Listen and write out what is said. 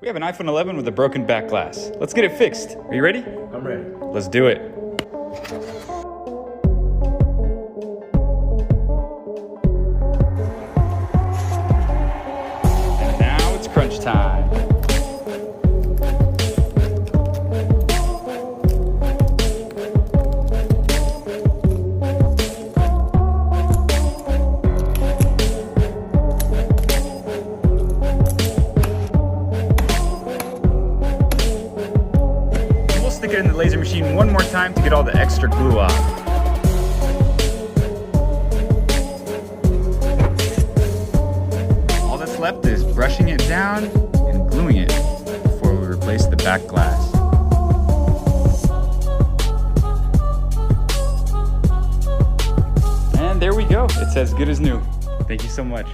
We have an iPhone 11 with a broken back glass. Let's get it fixed. Are you ready? I'm ready. Let's do it. And now it's crunch time. Stick it in the laser machine one more time to get all the extra glue off. All that's left is brushing it down and gluing it before we replace the back glass. And there we go. It's as good as new. Thank you so much.